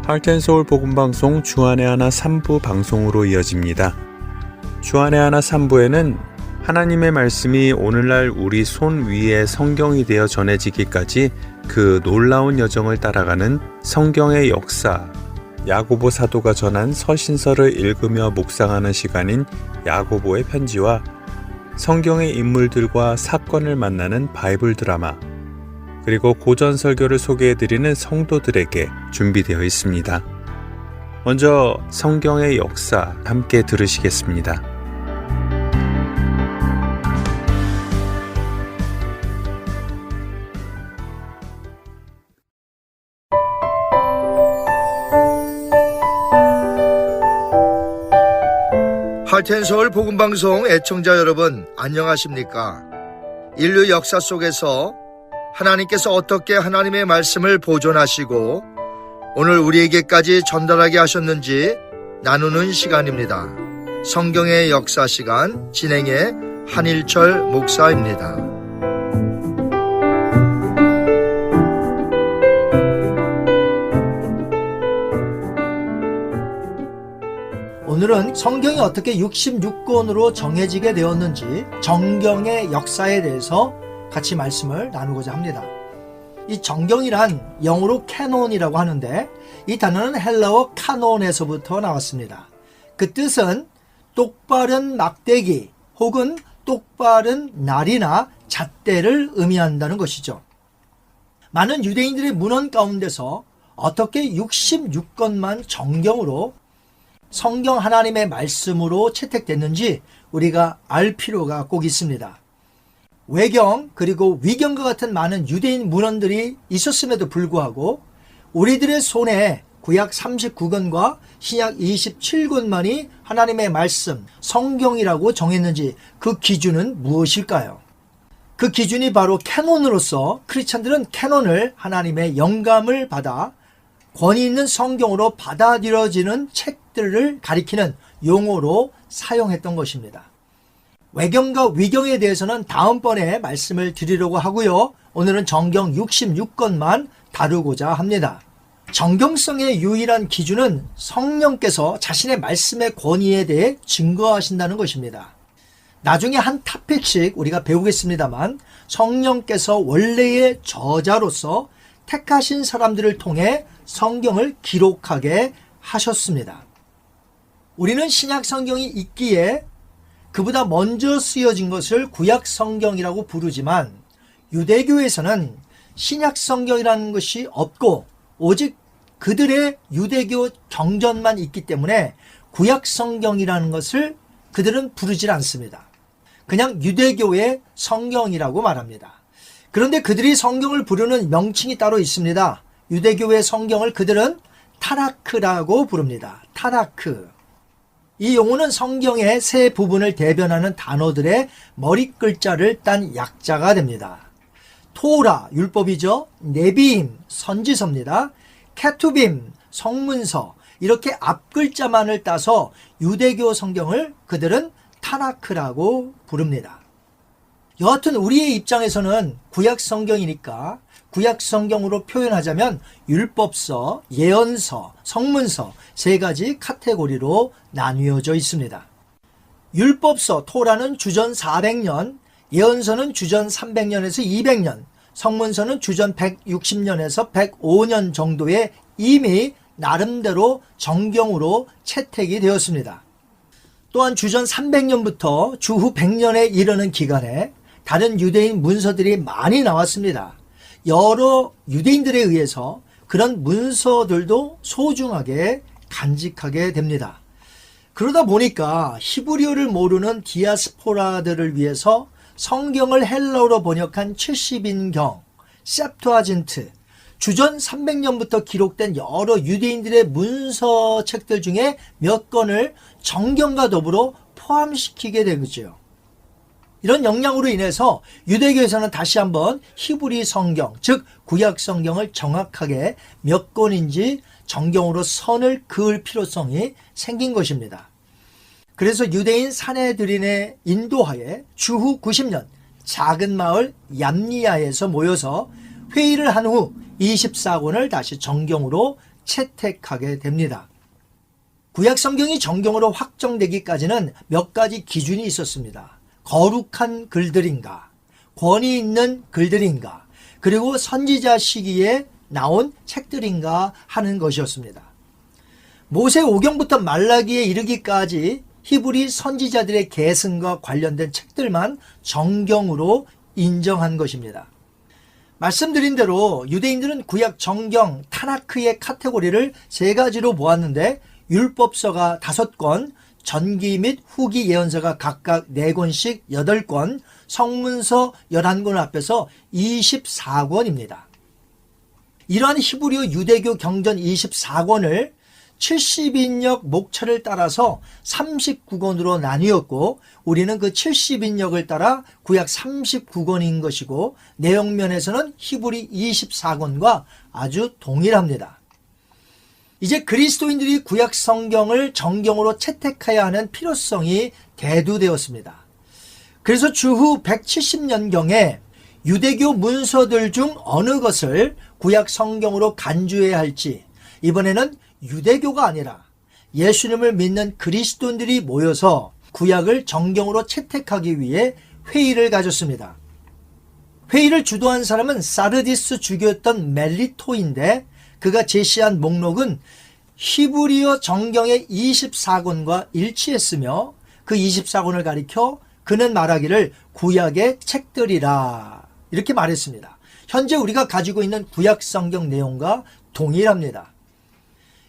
하트앤서울 복음방송 주안의 하나 3부 방송으로 이어집니다. 주안의 하나 3부에는 하나님의 말씀이 오늘날 우리 손 위에 성경이 되어 전해지기까지 그 놀라운 여정을 따라가는 성경의 역사, 야고보 사도가 전한 서신서를 읽으며 묵상하는 시간인 야고보의 편지와 성경의 인물들과 사건을 만나는 바이블 드라마, 그리고 고전 설교를 소개해드리는 성도들에게 준비되어 있습니다. 먼저 성경의 역사 함께 들으시겠습니다. 하트앤서울 복음방송 애청자 여러분, 안녕하십니까? 인류 역사 속에서 하나님께서 어떻게 하나님의 말씀을 보존하시고 오늘 우리에게까지 전달하게 하셨는지 나누는 시간입니다. 성경의 역사 시간 진행의 한일철 목사입니다. 오늘은 성경이 어떻게 66권으로 정해지게 되었는지 정경의 역사에 대해서 같이 말씀을 나누고자 합니다. 이 정경이란 영어로 캐논이라고 하는데 이 단어는 헬라어 카논에서부터 나왔습니다. 그 뜻은 똑바른 막대기 혹은 똑바른 날이나 잣대를 의미한다는 것이죠. 많은 유대인들의 문헌 가운데서 어떻게 66권만 정경으로 성경 하나님의 말씀으로 채택됐는지 우리가 알 필요가 꼭 있습니다. 외경 그리고 위경과 같은 많은 유대인 문헌들이 있었음에도 불구하고 우리들의 손에 구약 39권과 신약 27권만이 하나님의 말씀, 성경이라고 정했는지 그 기준은 무엇일까요? 그 기준이 바로 캐논으로서 크리스찬들은 캐논을 하나님의 영감을 받아 권위 있는 성경으로 받아들여지는 책들을 가리키는 용어로 사용했던 것입니다. 외경과 위경에 대해서는 다음번에 말씀을 드리려고 하고요. 오늘은 정경 66권만 다루고자 합니다. 정경성의 유일한 기준은 성령께서 자신의 말씀의 권위에 대해 증거하신다는 것입니다. 나중에 한 탑픽씩 우리가 배우겠습니다만 성령께서 원래의 저자로서 택하신 사람들을 통해 성경을 기록하게 하셨습니다. 우리는 신약 성경이 있기에 그보다 먼저 쓰여진 것을 구약 성경이라고 부르지만 유대교에서는 신약 성경이라는 것이 없고 오직 그들의 유대교 경전만 있기 때문에 구약 성경이라는 것을 그들은 부르질 않습니다. 그냥 유대교의 성경이라고 말합니다. 그런데 그들이 성경을 부르는 명칭이 따로 있습니다. 유대교의 성경을 그들은 타나크라고 부릅니다. 타나크. 이 용어는 성경의 세 부분을 대변하는 단어들의 머리글자를 딴 약자가 됩니다. 토라, 율법이죠. 네비임, 선지서입니다. 케투빔, 성문서. 이렇게 앞글자만을 따서 유대교 성경을 그들은 타나크라고 부릅니다. 여하튼 우리의 입장에서는 구약 성경이니까 구약 성경으로 표현하자면 율법서, 예언서, 성문서 세 가지 카테고리로 나뉘어져 있습니다. 율법서, 토라는 주전 400년, 예언서는 주전 300년에서 200년, 성문서는 주전 160년에서 105년 정도에 이미 나름대로 정경으로 채택이 되었습니다. 또한 주전 300년부터 주후 100년에 이르는 기간에 다른 유대인 문서들이 많이 나왔습니다. 여러 유대인들에 의해서 그런 문서들도 소중하게 간직하게 됩니다. 그러다 보니까 히브리어를 모르는 디아스포라들을 위해서 성경을 헬라어로 번역한 70인경, septuagin트, 주전 300년부터 기록된 여러 유대인들의 문서책들 중에 몇 권을 정경과 더불어 포함시키게 되죠. 이런 영향으로 인해서 유대교에서는 다시 한번 히브리 성경, 즉 구약 성경을 정확하게 몇 권인지 정경으로 선을 그을 필요성이 생긴 것입니다. 그래서 유대인 사내들인의 인도하에 주후 90년 작은 마을 얌니아에서 모여서 회의를 한 후 24권을 다시 정경으로 채택하게 됩니다. 구약 성경이 정경으로 확정되기까지는 몇 가지 기준이 있었습니다. 거룩한 글들인가, 권위 있는 글들인가, 그리고 선지자 시기에 나온 책들인가 하는 것이었습니다. 모세 오경부터 말라기에 이르기까지 히브리 선지자들의 계승과 관련된 책들만 정경으로 인정한 것입니다. 말씀드린 대로 유대인들은 구약 정경 타나크의 카테고리를 세 가지로 보았는데 율법서가 5권, 전기 및 후기 예언서가 각각 4권씩 8권, 성문서 11권 합해서 24권입니다. 이러한 히브리어 유대교 경전 24권을 70인역 목차를 따라서 39권으로 나뉘었고 우리는 그 70인역을 따라 구약 39권인 것이고 내용면에서는 히브리 24권과 아주 동일합니다. 이제 그리스도인들이 구약 성경을 정경으로 채택해야 하는 필요성이 대두되었습니다. 그래서 주후 170년경에 유대교 문서들 중 어느 것을 구약 성경으로 간주해야 할지 이번에는 유대교가 아니라 예수님을 믿는 그리스도인들이 모여서 구약을 정경으로 채택하기 위해 회의를 가졌습니다. 회의를 주도한 사람은 사르디스 주교였던 멜리토인데 그가 제시한 목록은 히브리어 정경의 24권과 일치했으며 그 24권을 가리켜 그는 말하기를 구약의 책들이라 이렇게 말했습니다. 현재 우리가 가지고 있는 구약 성경 내용과 동일합니다.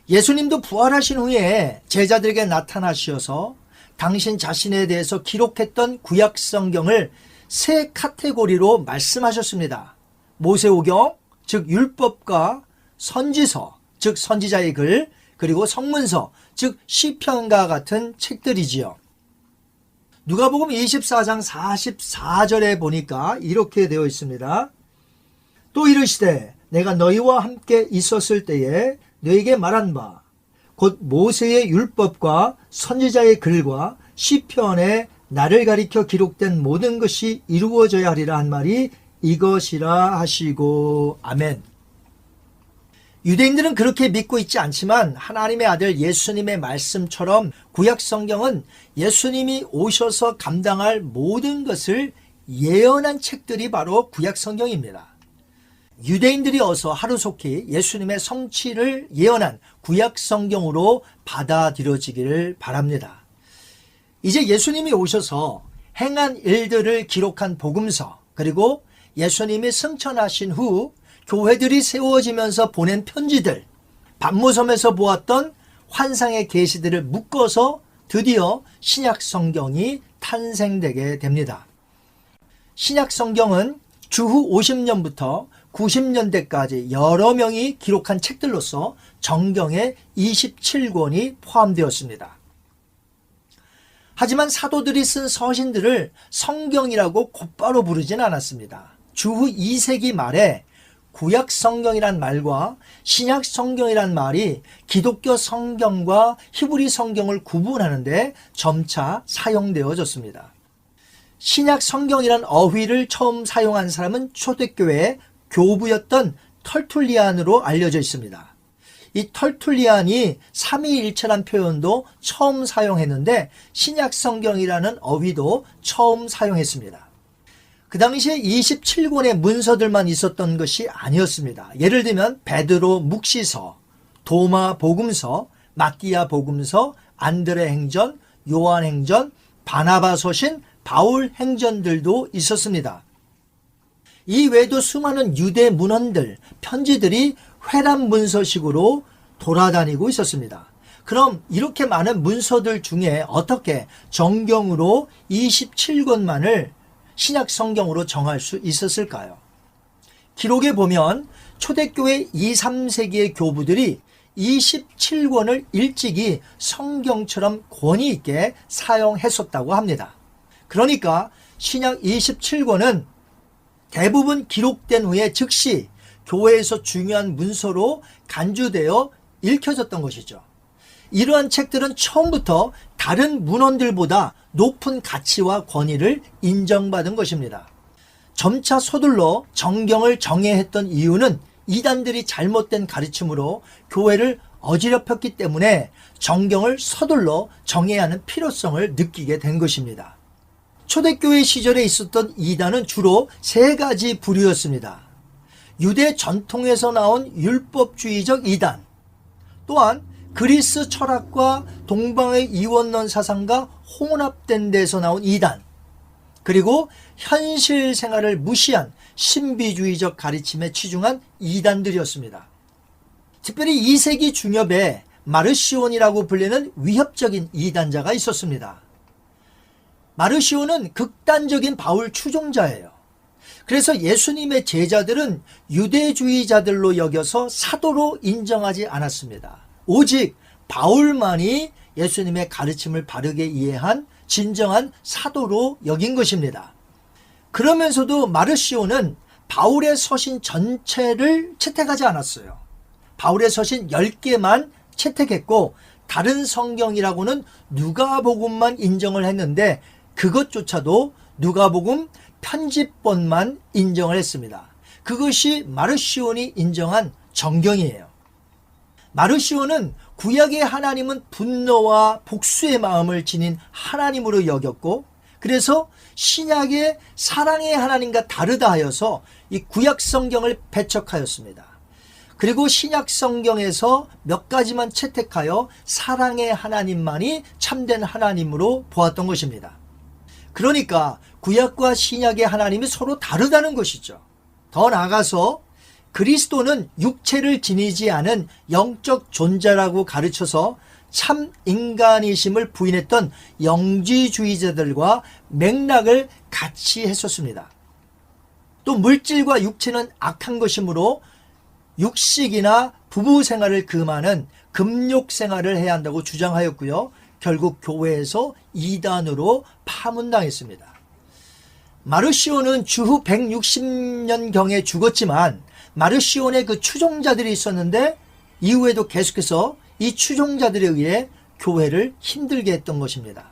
예수님도 부활하신 후에 제자들에게 나타나셔서 당신 자신에 대해서 기록했던 구약 성경을 세 카테고리로 말씀하셨습니다. 모세오경, 즉 율법과 선지서, 즉 선지자의 글, 그리고 성문서, 즉 시편과 같은 책들이지요. 누가복음 24장 44절에 보니까 이렇게 되어 있습니다. 또 이르시되 내가 너희와 함께 있었을 때에 너에게 말한 바 곧 모세의 율법과 선지자의 글과 시편에 나를 가리켜 기록된 모든 것이 이루어져야 하리라 한 말이 이것이라 하시고 아멘. 유대인들은 그렇게 믿고 있지 않지만 하나님의 아들 예수님의 말씀처럼 구약 성경은 예수님이 오셔서 감당할 모든 것을 예언한 책들이 바로 구약 성경입니다. 유대인들이 어서 하루속히 예수님의 성취를 예언한 구약 성경으로 받아들여지기를 바랍니다. 이제 예수님이 오셔서 행한 일들을 기록한 복음서 그리고 예수님이 승천하신 후 교회들이 세워지면서 보낸 편지들, 반모섬에서 보았던 환상의 계시들을 묶어서 드디어 신약 성경이 탄생되게 됩니다. 신약 성경은 주후 50년부터 90년대까지 여러 명이 기록한 책들로서 정경에 27권이 포함되었습니다. 하지만 사도들이 쓴 서신들을 성경이라고 곧바로 부르진 않았습니다. 주후 2세기 말에 구약 성경이란 말과 신약 성경이란 말이 기독교 성경과 히브리 성경을 구분하는데 점차 사용되어졌습니다. 신약 성경이란 어휘를 처음 사용한 사람은 초대교회의 교부였던 털툴리안으로 알려져 있습니다. 이 털툴리안이 삼위일체란 표현도 처음 사용했는데 신약 성경이라는 어휘도 처음 사용했습니다. 그 당시에 27권의 문서들만 있었던 것이 아니었습니다. 예를 들면 베드로 묵시서, 도마 복음서, 마띠아 복음서, 안드레 행전, 요한 행전, 바나바 서신, 바울 행전들도 있었습니다. 이 외에도 수많은 유대 문헌들, 편지들이 회람 문서식으로 돌아다니고 있었습니다. 그럼 이렇게 많은 문서들 중에 어떻게 정경으로 27권만을 신약 성경으로 정할 수 있었을까요? 기록에 보면 초대교회 2, 3세기의 교부들이 27권을 일찍이 성경처럼 권위 있게 사용했었다고 합니다. 그러니까 신약 27권은 대부분 기록된 후에 즉시 교회에서 중요한 문서로 간주되어 읽혀졌던 것이죠. 이러한 책들은 처음부터 다른 문헌들보다 높은 가치와 권위를 인정받은 것입니다. 점차 서둘러 정경을 정해했던 이유는 이단들이 잘못된 가르침으로 교회를 어지럽혔기 때문에 정경을 서둘러 정해야 하는 필요성을 느끼게 된 것입니다. 초대교회 시절에 있었던 이단은 주로 세 가지 부류였습니다. 유대 전통에서 나온 율법주의적 이단, 또한 그리스 철학과 동방의 이원론 사상과 혼합된 데서 나온 이단, 그리고 현실 생활을 무시한 신비주의적 가르침에 치중한 이단들이었습니다. 특별히 2세기 중엽에 마르시온이라고 불리는 위협적인 이단자가 있었습니다. 마르시온은 극단적인 바울 추종자예요. 그래서 예수님의 제자들은 유대주의자들로 여겨서 사도로 인정하지 않았습니다. 오직 바울만이 예수님의 가르침을 바르게 이해한 진정한 사도로 여긴 것입니다. 그러면서도 마르시온은 바울의 서신 전체를 채택하지 않았어요. 바울의 서신 10개만 채택했고 다른 성경이라고는 누가복음만 인정을 했는데 그것조차도 누가복음 편집본만 인정을 했습니다. 그것이 마르시온이 인정한 정경이에요. 마르시온은 구약의 하나님은 분노와 복수의 마음을 지닌 하나님으로 여겼고, 그래서 신약의 사랑의 하나님과 다르다 하여서 이 구약 성경을 배척하였습니다. 그리고 신약 성경에서 몇 가지만 채택하여 사랑의 하나님만이 참된 하나님으로 보았던 것입니다. 그러니까 구약과 신약의 하나님이 서로 다르다는 것이죠. 더 나아가서 그리스도는 육체를 지니지 않은 영적 존재라고 가르쳐서 참 인간이심을 부인했던 영지주의자들과 맥락을 같이 했었습니다. 또 물질과 육체는 악한 것이므로 육식이나 부부 생활을 금하는 금욕 생활을 해야 한다고 주장하였고요. 결국 교회에서 이단으로 파문당했습니다. 마르시온은 주후 160년경에 죽었지만 마르시온의 그 추종자들이 있었는데 이후에도 계속해서 이 추종자들에 의해 교회를 힘들게 했던 것입니다.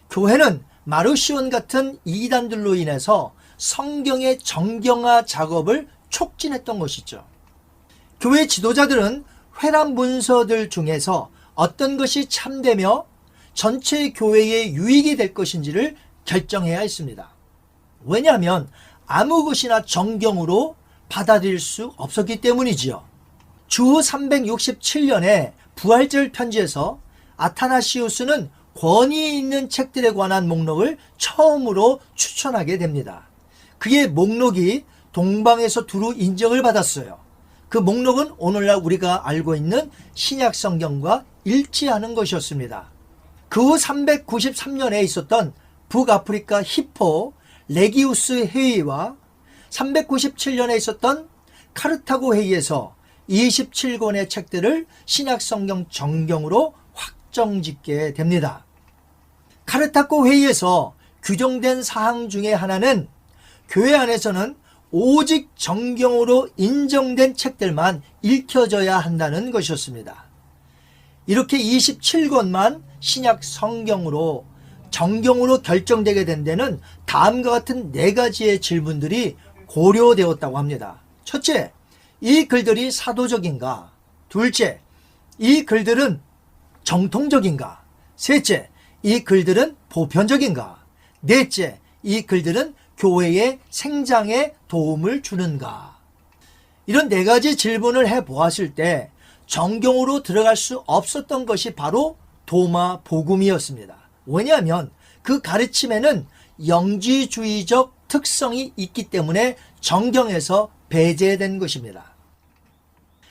교회는 마르시온 같은 이단들로 인해서 성경의 정경화 작업을 촉진했던 것이죠. 교회 지도자들은 회람 문서들 중에서 어떤 것이 참되며 전체 교회에 유익이 될 것인지를 결정해야 했습니다. 왜냐하면 아무 것이나 정경으로 받아들일 수 없었기 때문이지요. 주후 367년에 부활절 편지에서 아타나시우스는 권위 있는 책들에 관한 목록을 처음으로 추천하게 됩니다. 그의 목록이 동방에서 두루 인정을 받았어요. 그 목록은 오늘날 우리가 알고 있는 신약 성경과 일치하는 것이었습니다. 그 후 393년에 있었던 북아프리카 히포 레기우스 회의와 397년에 있었던 카르타고 회의에서 27권의 책들을 신약 성경 정경으로 확정짓게 됩니다. 카르타고 회의에서 규정된 사항 중에 하나는 교회 안에서는 오직 정경으로 인정된 책들만 읽혀져야 한다는 것이었습니다. 이렇게 27권만 신약 성경으로 정경으로 결정되게 된 데는 다음과 같은 4가지의 질문들이 고려되었다고 합니다. 첫째, 이 글들이 사도적인가? 둘째, 이 글들은 정통적인가? 셋째, 이 글들은 보편적인가? 넷째, 이 글들은 교회의 생장에 도움을 주는가? 이런 4가지 질문을 해보았을 때 정경으로 들어갈 수 없었던 것이 바로 도마 복음이었습니다. 왜냐하면 그 가르침에는 영지주의적 특성이 있기 때문에 정경에서 배제된 것입니다.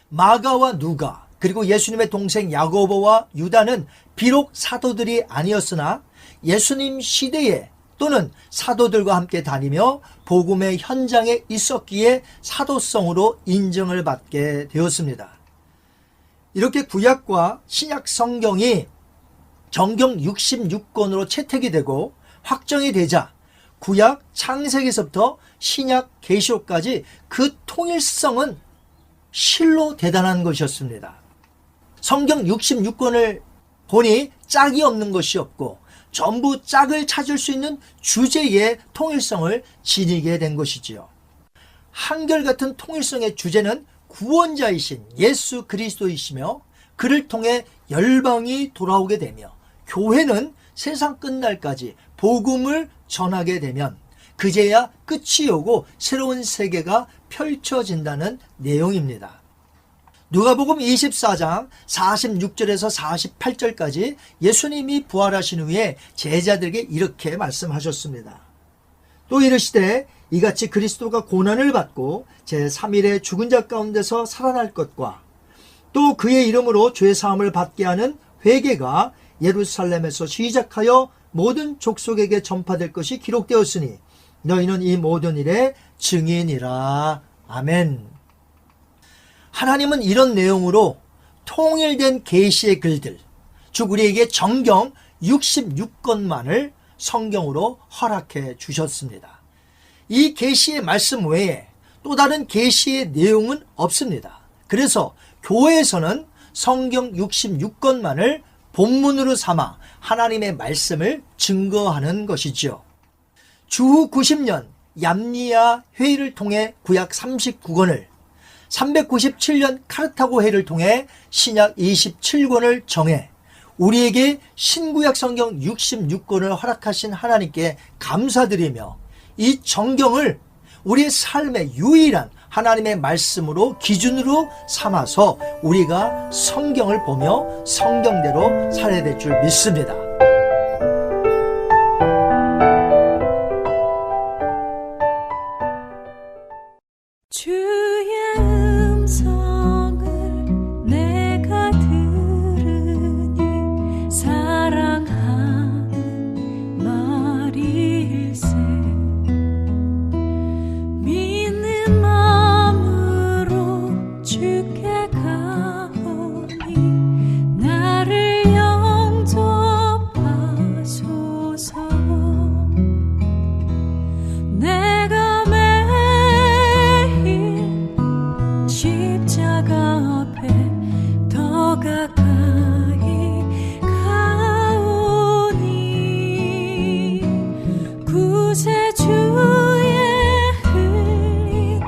마가와 누가 그리고 예수님의 동생 야고보와 유다는 비록 사도들이 아니었으나 예수님 시대에 또는 사도들과 함께 다니며 복음의 현장에 있었기에 사도성으로 인정을 받게 되었습니다. 이렇게 구약과 신약 성경이 정경 66권으로 채택이 되고 확정이 되자 구약 창세기서부터 신약 계시록까지 그 통일성은 실로 대단한 것이었습니다. 성경 66권을 보니 짝이 없는 것이 없고 전부 짝을 찾을 수 있는 주제의 통일성을 지니게 된 것이지요. 한결같은 통일성의 주제는 구원자이신 예수 그리스도이시며 그를 통해 열방이 돌아오게 되며 교회는 세상 끝날까지 복음을 전하게 되면 그제야 끝이 오고 새로운 세계가 펼쳐진다는 내용입니다. 누가복음 24장 46절에서 48절까지 예수님이 부활하신 후에 제자들에게 이렇게 말씀하셨습니다. 또 이르시되 이같이 그리스도가 고난을 받고 제3일에 죽은 자 가운데서 살아날 것과 또 그의 이름으로 죄사함을 받게 하는 회개가 예루살렘에서 시작하여 모든 족속에게 전파될 것이 기록되었으니 너희는 이 모든 일의 증인이라. 아멘. 하나님은 이런 내용으로 통일된 계시의 글들, 즉 우리에게 정경 66권만을 성경으로 허락해 주셨습니다. 이 계시의 말씀 외에 또 다른 계시의 내용은 없습니다. 그래서 교회에서는 성경 66권만을 본문으로 삼아 하나님의 말씀을 증거하는 것이죠. 주후 90년 얌니아 회의를 통해 구약 39권을, 397년 카르타고 회의를 통해 신약 27권을 정해 우리에게 신구약 성경 66권을 허락하신 하나님께 감사드리며 이 정경을 우리의 삶의 유일한 하나님의 말씀으로 기준으로 삼아서 우리가 성경을 보며 성경대로 살아야 될 줄 믿습니다. 주의 음성을 내가 들으니 사랑하는 말일세. 믿는 마음으로 주께 가오니 나를 영접하소서. 내가 십자가 앞에 더 가까이 가오니 구세주의 흘린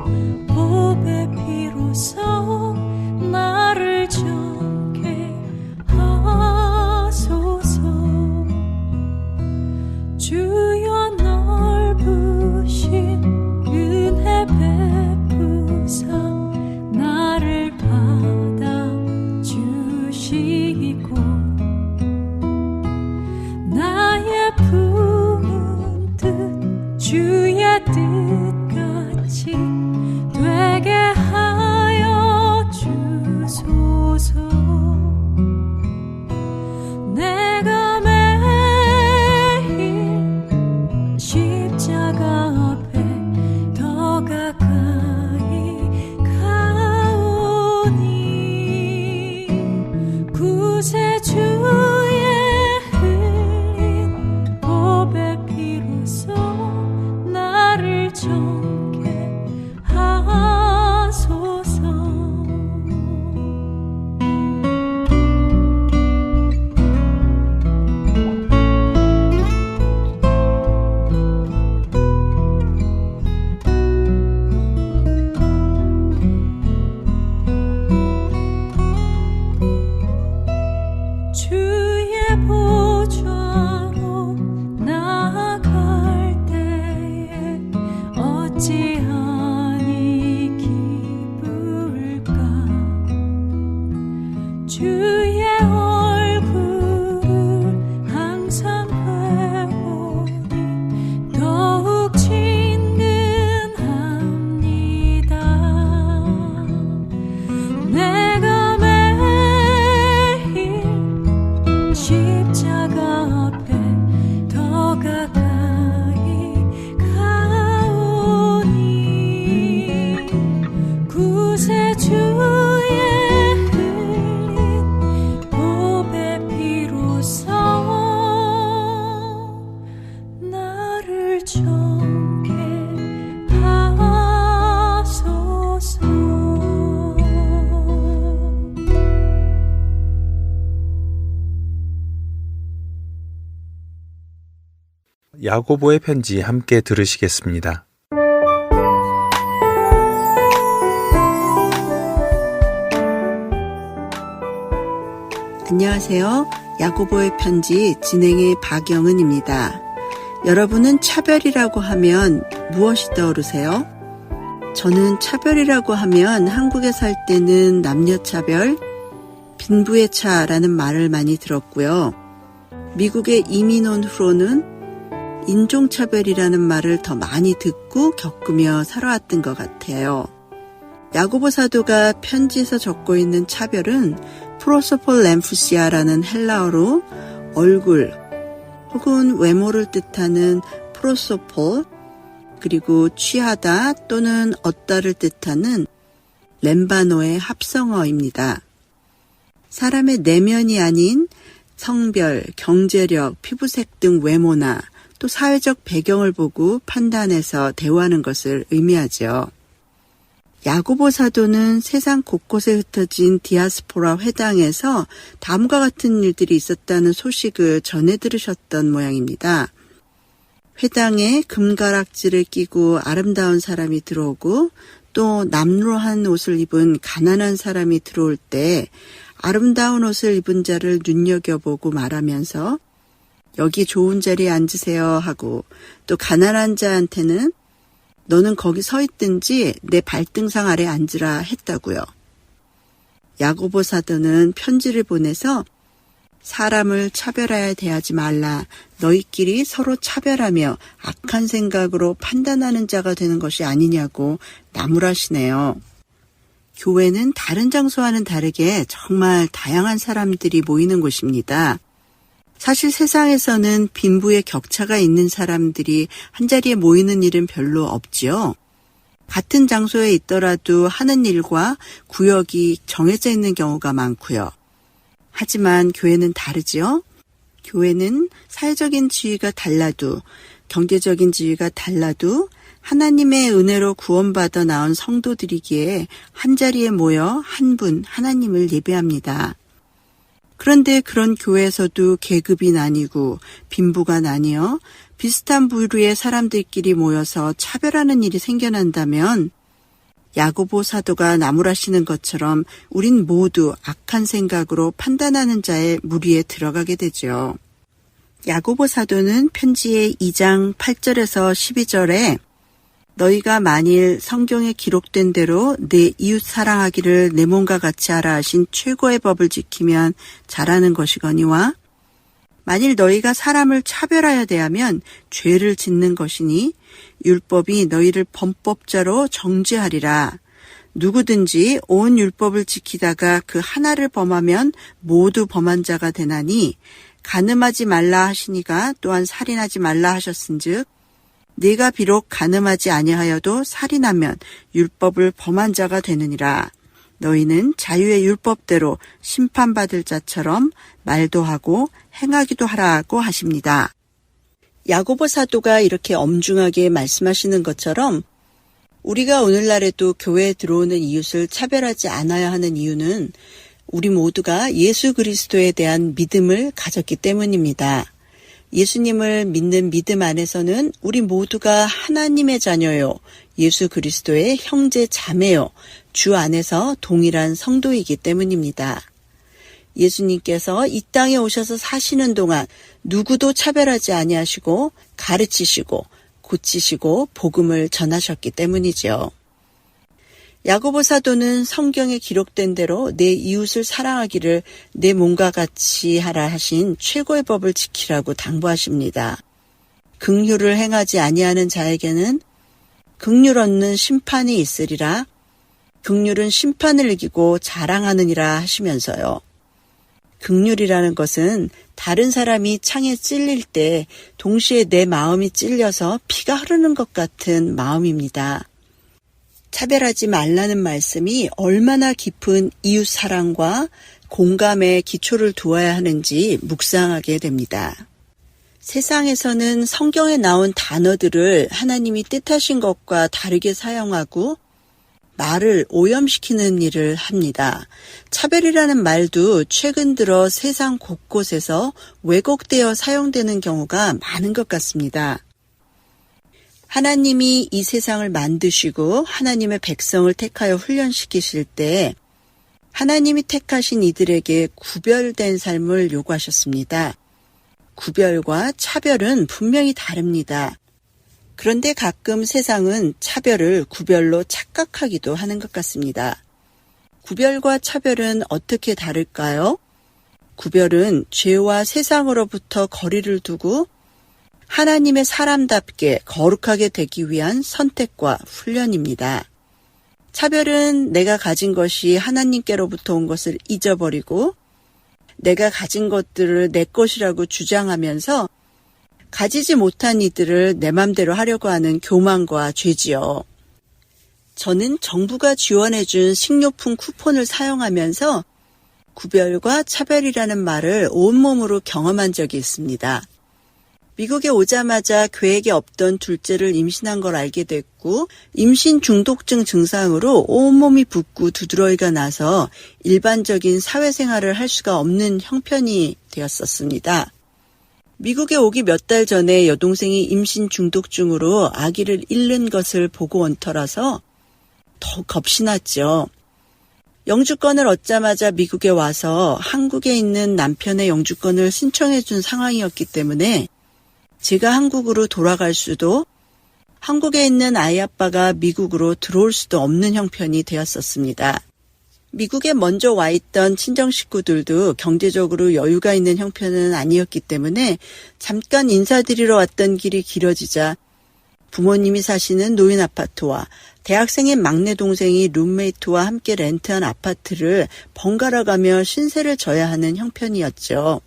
보배 피로써 나를 정케 하소서. 주여 넓으신 은혜 베푸사 나를 받아 주시고 나의 품은 뜻 주의 뜻같이 되게 하여 주소서. 내가 매일 십자가 앞에 더 가까이 가오니 구세주의 흘린 보배 피로써 나를 정케 하소서. 주의 보좌로 나아갈 때에 어찌하니 기쁠까. 주의 얼굴을 항상 배우니 더욱 친근합니다. 내가 매일 십자가 앞에 더 가까이 가오니 구세주의 흘린 보배 피로써 나를 정케 하소서. 야고보의 편지 함께 들으시겠습니다. 안녕하세요. 야고보의 편지 진행의 박영은입니다. 여러분은 차별이라고 하면 무엇이 떠오르세요? 저는 차별이라고 하면 한국에 살 때는 남녀차별, 빈부의 차라는 말을 많이 들었고요. 미국에 이민 온 후로는 인종차별이라는 말을 더 많이 듣고 겪으며 살아왔던 것 같아요. 야고보 사도가 편지에서 적고 있는 차별은 프로소폴 램푸시아라는 헬라어로 얼굴 혹은 외모를 뜻하는 프로소폴, 그리고 취하다 또는 얻다를 뜻하는 렘바노의 합성어입니다. 사람의 내면이 아닌 성별, 경제력, 피부색 등 외모나 또 사회적 배경을 보고 판단해서 대우하는 것을 의미하죠. 야고보 사도는 세상 곳곳에 흩어진 디아스포라 회당에서 다음과 같은 일들이 있었다는 소식을 전해 들으셨던 모양입니다. 회당에 금가락지를 끼고 아름다운 사람이 들어오고 또 남루한 옷을 입은 가난한 사람이 들어올 때 아름다운 옷을 입은 자를 눈여겨보고 말하면서 여기 좋은 자리에 앉으세요 하고, 또 가난한 자한테는 너는 거기 서 있든지 내 발등상 아래 앉으라 했다고요. 야고보 사도는 편지를 보내서 사람을 차별하여 대하지 말라. 너희끼리 서로 차별하며 악한 생각으로 판단하는 자가 되는 것이 아니냐고 나무라시네요. 교회는 다른 장소와는 다르게 정말 다양한 사람들이 모이는 곳입니다. 사실 세상에서는 빈부의 격차가 있는 사람들이 한자리에 모이는 일은 별로 없지요. 같은 장소에 있더라도 하는 일과 구역이 정해져 있는 경우가 많고요. 하지만 교회는 다르지요. 교회는 사회적인 지위가 달라도, 경제적인 지위가 달라도 하나님의 은혜로 구원받아 나온 성도들이기에 한자리에 모여 한 분 하나님을 예배합니다. 그런데 그런 교회에서도 계급이 나뉘고 빈부가 나뉘어 비슷한 부류의 사람들끼리 모여서 차별하는 일이 생겨난다면 야고보 사도가 나무라시는 것처럼 우린 모두 악한 생각으로 판단하는 자의 무리에 들어가게 되죠. 야고보 사도는 편지의 2장 8절에서 12절에 너희가 만일 성경에 기록된 대로 내 이웃 사랑하기를 내 몸과 같이 하라 하신 최고의 법을 지키면 잘하는 것이거니와 만일 너희가 사람을 차별하여 대하면 죄를 짓는 것이니 율법이 너희를 범법자로 정죄하리라. 누구든지 온 율법을 지키다가 그 하나를 범하면 모두 범한 자가 되나니 간음하지 말라 하시니가 또한 살인하지 말라 하셨은즉 네가 비록 간음하지 아니하여도 살인하면 율법을 범한 자가 되느니라. 너희는 자유의 율법대로 심판받을 자처럼 말도 하고 행하기도 하라고 하십니다. 야고보 사도가 이렇게 엄중하게 말씀하시는 것처럼 우리가 오늘날에도 교회에 들어오는 이웃을 차별하지 않아야 하는 이유는 우리 모두가 예수 그리스도에 대한 믿음을 가졌기 때문입니다. 예수님을 믿는 믿음 안에서는 우리 모두가 하나님의 자녀요, 예수 그리스도의 형제 자매요, 주 안에서 동일한 성도이기 때문입니다. 예수님께서 이 땅에 오셔서 사시는 동안 누구도 차별하지 아니하시고 가르치시고 고치시고 복음을 전하셨기 때문이죠. 야고보 사도는 성경에 기록된 대로 내 이웃을 사랑하기를 내 몸과 같이 하라 하신 최고의 법을 지키라고 당부하십니다. 긍휼을 행하지 아니하는 자에게는 긍휼 얻는 심판이 있으리라. 긍휼은 심판을 이기고 자랑하느니라 하시면서요. 긍휼이라는 것은 다른 사람이 창에 찔릴 때 동시에 내 마음이 찔려서 피가 흐르는 것 같은 마음입니다. 차별하지 말라는 말씀이 얼마나 깊은 이웃 사랑과 공감의 기초를 두어야 하는지 묵상하게 됩니다. 세상에서는 성경에 나온 단어들을 하나님이 뜻하신 것과 다르게 사용하고 말을 오염시키는 일을 합니다. 차별이라는 말도 최근 들어 세상 곳곳에서 왜곡되어 사용되는 경우가 많은 것 같습니다. 하나님이 이 세상을 만드시고 하나님의 백성을 택하여 훈련시키실 때 하나님이 택하신 이들에게 구별된 삶을 요구하셨습니다. 구별과 차별은 분명히 다릅니다. 그런데 가끔 세상은 차별을 구별로 착각하기도 하는 것 같습니다. 구별과 차별은 어떻게 다를까요? 구별은 죄와 세상으로부터 거리를 두고 하나님의 사람답게 거룩하게 되기 위한 선택과 훈련입니다. 차별은 내가 가진 것이 하나님께로부터 온 것을 잊어버리고 내가 가진 것들을 내 것이라고 주장하면서 가지지 못한 이들을 내 맘대로 하려고 하는 교만과 죄지요. 저는 정부가 지원해준 식료품 쿠폰을 사용하면서 구별과 차별이라는 말을 온몸으로 경험한 적이 있습니다. 미국에 오자마자 계획에 없던 둘째를 임신한 걸 알게 됐고 임신 중독증 증상으로 온몸이 붓고 두드러기가 나서 일반적인 사회생활을 할 수가 없는 형편이 되었었습니다. 미국에 오기 몇 달 전에 여동생이 임신 중독증으로 아기를 잃는 것을 보고 원터라서 더욱 겁이 났죠. 영주권을 얻자마자 미국에 와서 한국에 있는 남편의 영주권을 신청해 준 상황이었기 때문에 제가 한국으로 돌아갈 수도 한국에 있는 아이 아빠가 미국으로 들어올 수도 없는 형편이 되었었습니다. 미국에 먼저 와 있던 친정 식구들도 경제적으로 여유가 있는 형편은 아니었기 때문에 잠깐 인사드리러 왔던 길이 길어지자 부모님이 사시는 노인 아파트와 대학생인 막내 동생이 룸메이트와 함께 렌트한 아파트를 번갈아 가며 신세를 져야 하는 형편이었죠.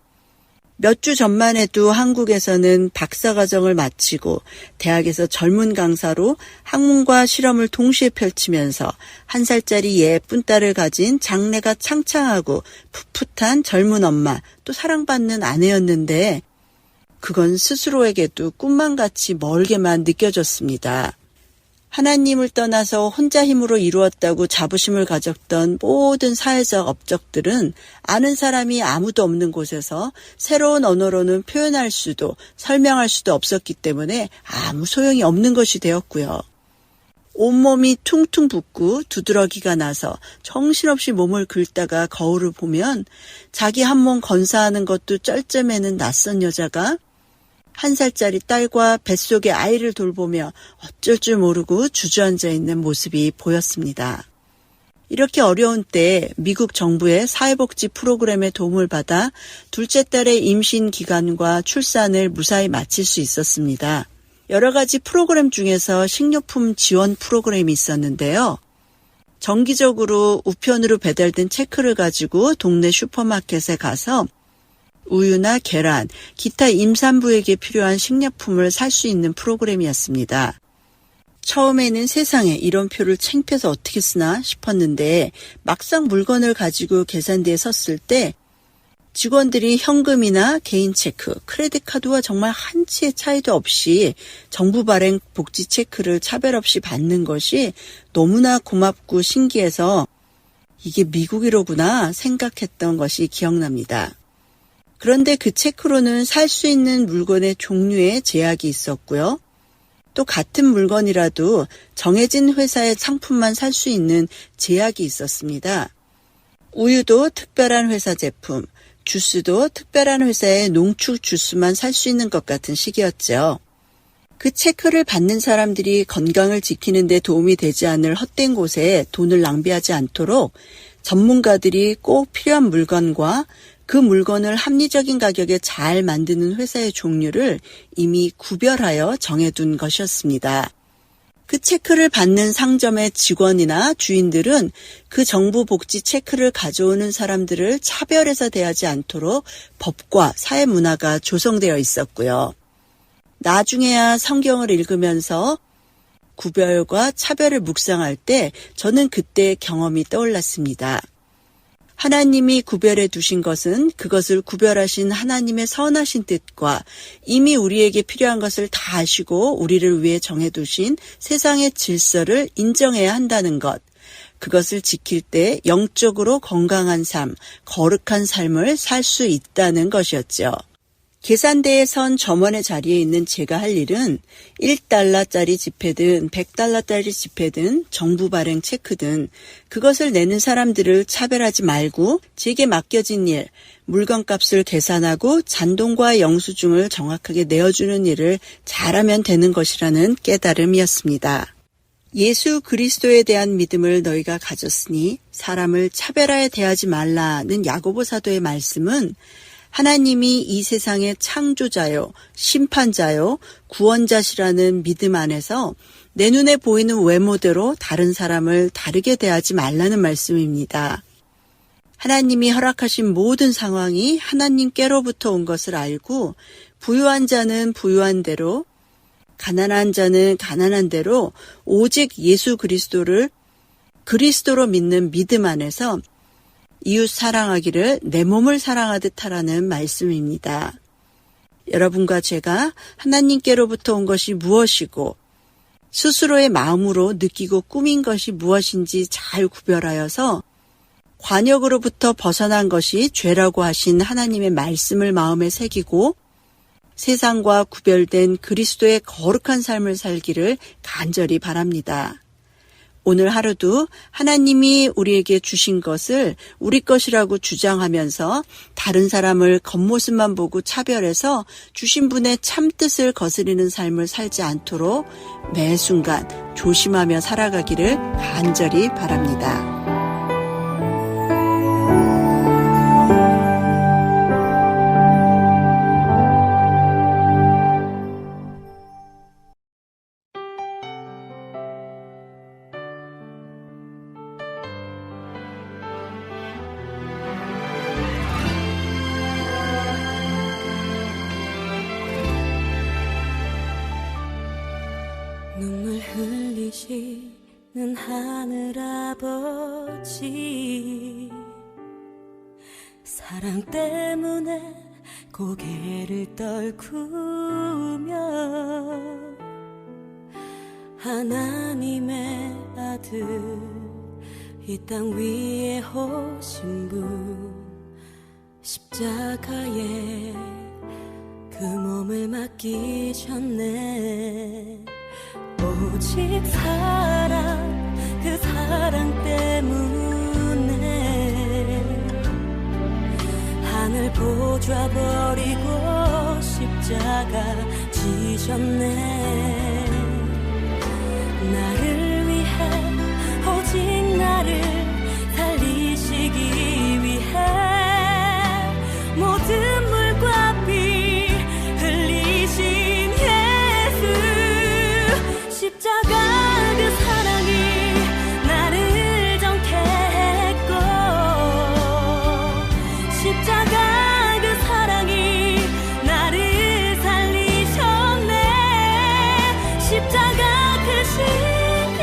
몇 주 전만 해도 한국에서는 박사과정을 마치고 대학에서 젊은 강사로 학문과 실험을 동시에 펼치면서 1살짜리 예쁜 딸을 가진 장래가 창창하고 풋풋한 젊은 엄마, 또 사랑받는 아내였는데 그건 스스로에게도 꿈만 같이 멀게만 느껴졌습니다. 하나님을 떠나서 혼자 힘으로 이루었다고 자부심을 가졌던 모든 사회적 업적들은 아는 사람이 아무도 없는 곳에서 새로운 언어로는 표현할 수도 설명할 수도 없었기 때문에 아무 소용이 없는 것이 되었고요. 온몸이 퉁퉁 붓고 두드러기가 나서 정신없이 몸을 긁다가 거울을 보면 자기 한 몸 건사하는 것도 쩔쩔매는 낯선 여자가 1살짜리 딸과 뱃속의 아이를 돌보며 어쩔 줄 모르고 주저앉아 있는 모습이 보였습니다. 이렇게 어려운 때 미국 정부의 사회복지 프로그램의 도움을 받아 둘째 딸의 임신 기간과 출산을 무사히 마칠 수 있었습니다. 여러 가지 프로그램 중에서 식료품 지원 프로그램이 있었는데요. 정기적으로 우편으로 배달된 체크를 가지고 동네 슈퍼마켓에 가서 우유나 계란, 기타 임산부에게 필요한 식료품을 살 수 있는 프로그램이었습니다. 처음에는 세상에 이런 표를 창피해서 어떻게 쓰나 싶었는데 막상 물건을 가지고 계산대에 섰을 때 직원들이 현금이나 개인 체크, 크레딧 카드와 정말 한치의 차이도 없이 정부 발행 복지 체크를 차별 없이 받는 것이 너무나 고맙고 신기해서 이게 미국이로구나 생각했던 것이 기억납니다. 그런데 그 체크로는 살 수 있는 물건의 종류에 제약이 있었고요. 또 같은 물건이라도 정해진 회사의 상품만 살 수 있는 제약이 있었습니다. 우유도 특별한 회사 제품, 주스도 특별한 회사의 농축 주스만 살 수 있는 것 같은 시기였죠. 그 체크를 받는 사람들이 건강을 지키는 데 도움이 되지 않을 헛된 곳에 돈을 낭비하지 않도록 전문가들이 꼭 필요한 물건과 그 물건을 합리적인 가격에 잘 만드는 회사의 종류를 이미 구별하여 정해둔 것이었습니다. 그 체크를 받는 상점의 직원이나 주인들은 그 정부 복지 체크를 가져오는 사람들을 차별해서 대하지 않도록 법과 사회 문화가 조성되어 있었고요. 나중에야 성경을 읽으면서 구별과 차별을 묵상할 때 저는 그때의 경험이 떠올랐습니다. 하나님이 구별해 두신 것은 그것을 구별하신 하나님의 선하신 뜻과 이미 우리에게 필요한 것을 다 아시고 우리를 위해 정해두신 세상의 질서를 인정해야 한다는 것. 그것을 지킬 때 영적으로 건강한 삶, 거룩한 삶을 살 수 있다는 것이었죠. 계산대에 선 점원의 자리에 있는 제가 할 일은 1달러짜리 지폐든 100달러짜리 지폐든 정부 발행 체크든 그것을 내는 사람들을 차별하지 말고 제게 맡겨진 일, 물건값을 계산하고 잔돈과 영수증을 정확하게 내어주는 일을 잘하면 되는 것이라는 깨달음이었습니다. 예수 그리스도에 대한 믿음을 너희가 가졌으니 사람을 차별하여 대하지 말라는 야고보 사도의 말씀은 하나님이 이 세상의 창조자요, 심판자요, 구원자시라는 믿음 안에서 내 눈에 보이는 외모대로 다른 사람을 다르게 대하지 말라는 말씀입니다. 하나님이 허락하신 모든 상황이 하나님께로부터 온 것을 알고 부유한 자는 부유한 대로, 가난한 자는 가난한 대로 오직 예수 그리스도를 그리스도로 믿는 믿음 안에서 이웃 사랑하기를 내 몸을 사랑하듯 하라는 말씀입니다. 여러분과 제가 하나님께로부터 온 것이 무엇이고 스스로의 마음으로 느끼고 꾸민 것이 무엇인지 잘 구별하여서 관역으로부터 벗어난 것이 죄라고 하신 하나님의 말씀을 마음에 새기고 세상과 구별된 그리스도의 거룩한 삶을 살기를 간절히 바랍니다. 오늘 하루도 하나님이 우리에게 주신 것을 우리 것이라고 주장하면서 다른 사람을 겉모습만 보고 차별해서 주신 분의 참뜻을 거스리는 삶을 살지 않도록 매 순간 조심하며 살아가기를 간절히 바랍니다. 눈물 흘리시는 하늘아버지, 사랑 때문에 고개를 떨구며 하나님의 아들 이 땅 위에 오신 분, 십자가에 그 몸을 맡기셨네. 오직 사랑, 그 사랑 때문에 하늘 보좌 버리고 십자가 지셨네. 나를 위해, 오직 나를 살리시기 위해 모든 물과 피 흘리신 십자가 그 사랑이 나를 정케 했고, 십자가 그 사랑이 나를 살리셨네. 십자가 크신 그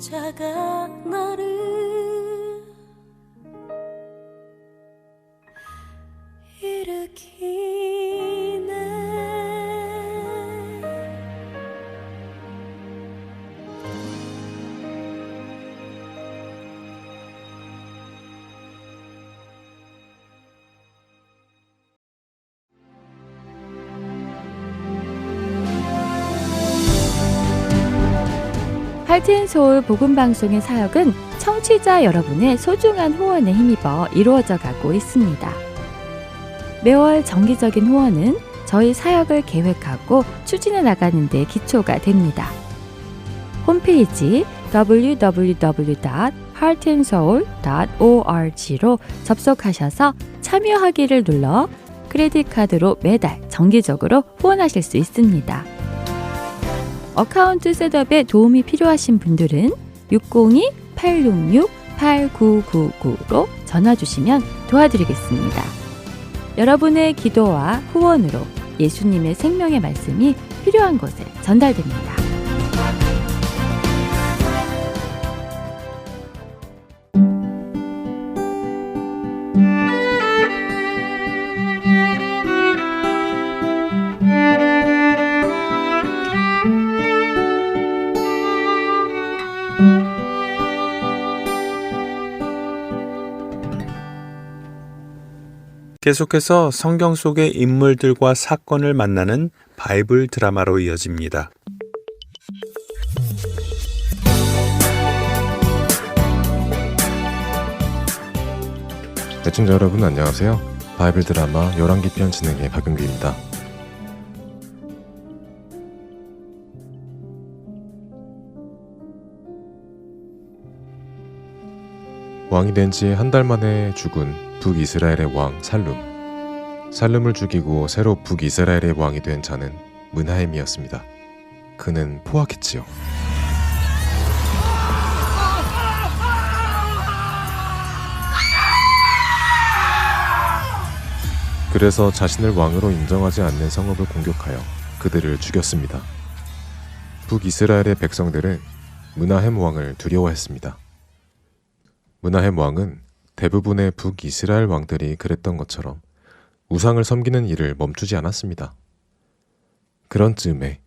십자가 나를 일으키네. 하트앤서울 복음방송의 사역은 청취자 여러분의 소중한 후원에 힘입어 이루어져 가고 있습니다. 매월 정기적인 후원은 저희 사역을 계획하고 추진해 나가는 데 기초가 됩니다. 홈페이지 www.heartandsoul.org로 접속하셔서 참여하기를 눌러 크레딧카드로 매달 정기적으로 후원하실 수 있습니다. 어카운트 셋업에 도움이 필요하신 분들은 602-866-8999로 전화 주시면 도와드리겠습니다. 여러분의 기도와 후원으로 예수님의 생명의 말씀이 필요한 곳에 전달됩니다. 계속해서 성경 속의 인물들과 사건을 만나는 바이블 드라마로 이어집니다. 애청자 여러분 안녕하세요. 바이블 드라마 열왕기편 진행의 박은규입니다. 왕이 된 지 한 달 만에 죽은 북이스라엘의 왕 살룸. 살룸을 죽이고 새로 북이스라엘의 왕이 된 자는 므나헴이었습니다. 그는 포악했지요. 그래서 자신을 왕으로 인정하지 않는 성읍을 공격하여 그들을 죽였습니다. 북이스라엘의 백성들은 므나헴 왕을 두려워했습니다. 므나헴 왕은 대부분의 북이스라엘 왕들이 그랬던 것처럼 우상을 섬기는 일을 멈추지 않았습니다. 그런 즈음에